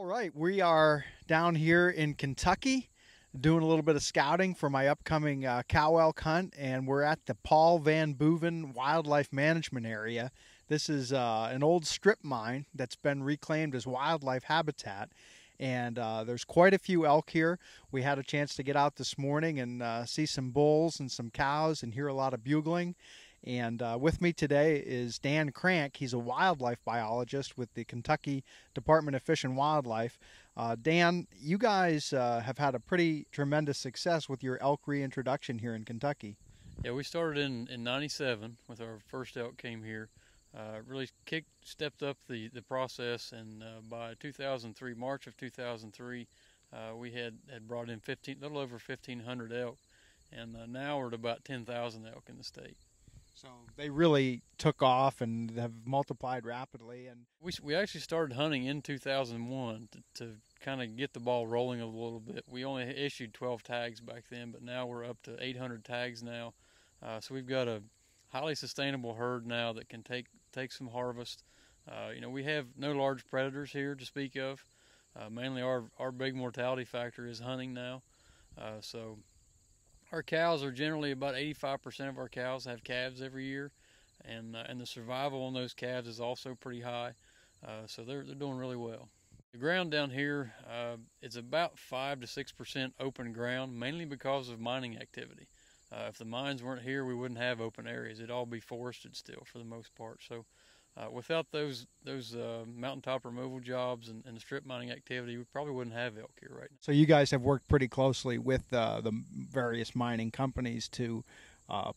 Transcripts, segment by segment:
All right, we are down here in Kentucky doing a little bit of scouting for my upcoming cow elk hunt, and we're at the Paul Van Boeven Wildlife Management Area. This is an old strip mine that's been reclaimed as wildlife habitat, and there's quite a few elk here. We had a chance to get out this morning and see some bulls and some cows and hear a lot of bugling. And with me today is Dan Crank. He's a wildlife biologist with the Kentucky Department of Fish and Wildlife. Dan, you guys have had a pretty tremendous success with your elk reintroduction here in Kentucky. Yeah, we started in '97 with our first elk came here. Really stepped up the process, and by 2003, March of 2003, we had brought in little over 1,500 elk, and now we're at about 10,000 elk in the state. So they really took off and have multiplied rapidly. And we actually started hunting in 2001 to kind of get the ball rolling a little bit. We only issued 12 tags back then, but now we're up to 800 tags now. So we've got a highly sustainable herd now that can take some harvest. We have no large predators here to speak of. Mainly our big mortality factor is hunting now. So our cows are generally about 85% of our cows have calves every year, and the survival on those calves is also pretty high. So they're doing really well. The ground down here it's about 5 to 6% open ground, mainly because of mining activity. If the mines weren't here, we wouldn't have open areas. It'd all be forested still for the most part. So without those mountaintop removal jobs and the strip mining activity, we probably wouldn't have elk here right now. so you guys have worked pretty closely with the various mining companies to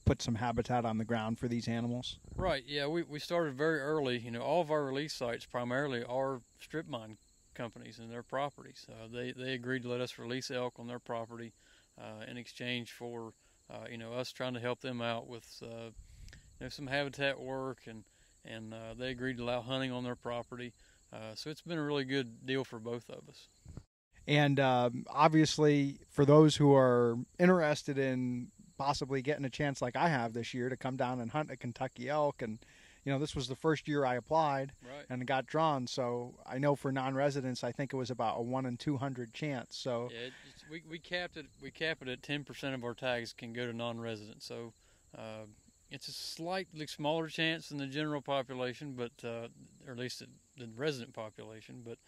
put some habitat on the ground for these animals? Right, yeah, we started very early. All of our release sites primarily are strip mine companies and their properties. They agreed to let us release elk on their property in exchange for us trying to help them out with some habitat work, and they agreed to allow hunting on their property. So it's been a really good deal for both of us. And obviously, for those who are interested in possibly getting a chance like I have this year to come down and hunt a Kentucky elk, and this was the first year I applied, Right. and got drawn. So I know for non-residents, I think it was about a 1 in 200 chance. So yeah, we capped it. We cap it at 10% of our tags can go to non-residents. So it's a slightly smaller chance than the general population, but or at least the resident population. But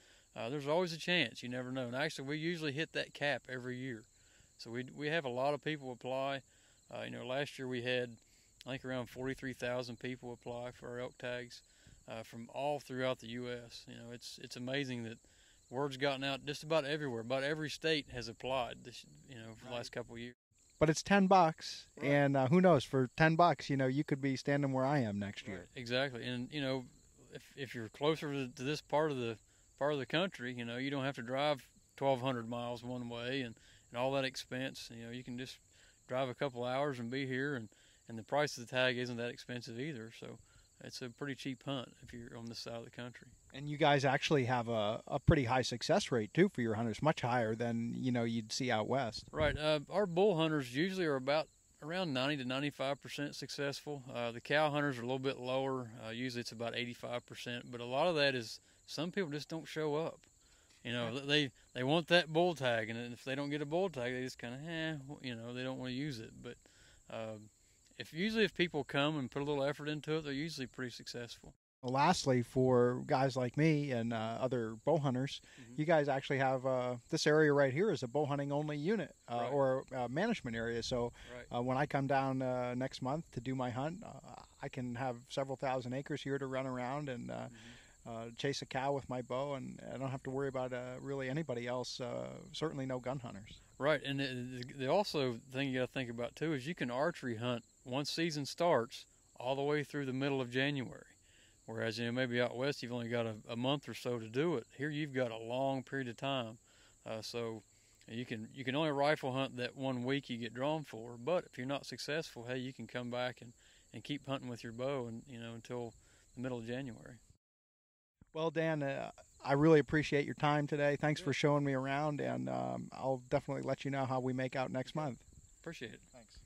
there's always a chance. You never know. And actually, we usually hit that cap every year. So we have a lot of people apply. Last year we had, I think, around 43,000 people apply for our elk tags from all throughout the U.S. It's amazing that word's gotten out just about everywhere. About every state has applied for the last couple of years. but it's $10, Right. and who knows? For $10, you could be standing where I am next year. Right. Exactly. And if you're closer to this part of the country, you don't have to drive 1,200 miles one way and all that expense. You can just drive a couple hours and be here, and the price of the tag isn't that expensive either. So it's a pretty cheap hunt if you're on this side of the country. And you guys actually have a pretty high success rate too for your hunters, much higher than you'd see out west. Right. Our bull hunters usually are around 90 to 95% successful. The cow hunters are a little bit lower. Usually it's about 85%. But a lot of that is some people just don't show up. They want that bull tag, and if they don't get a bull tag, they just kind of they don't want to use it. But if people come and put a little effort into it, they're usually pretty successful. Well, lastly, for guys like me and other bow hunters, you guys actually have this area right here is a bow hunting only unit Right. or management area. So Right. when I come down next month to do my hunt, I can have several thousand acres here to run around and chase a cow with my bow, and I don't have to worry about really anybody else, certainly no gun hunters. Right, and the also thing you got to think about too is you can archery hunt once season starts all the way through the middle of January. Whereas maybe out west you've only got a month or so to do it. Here you've got a long period of time, so you can only rifle hunt that 1 week you get drawn for. But if you're not successful, hey, you can come back and keep hunting with your bow and until the middle of January. Well, Dan, I really appreciate your time today. Thanks for showing me around, and I'll definitely let you know how we make out next month. Appreciate it. Thanks.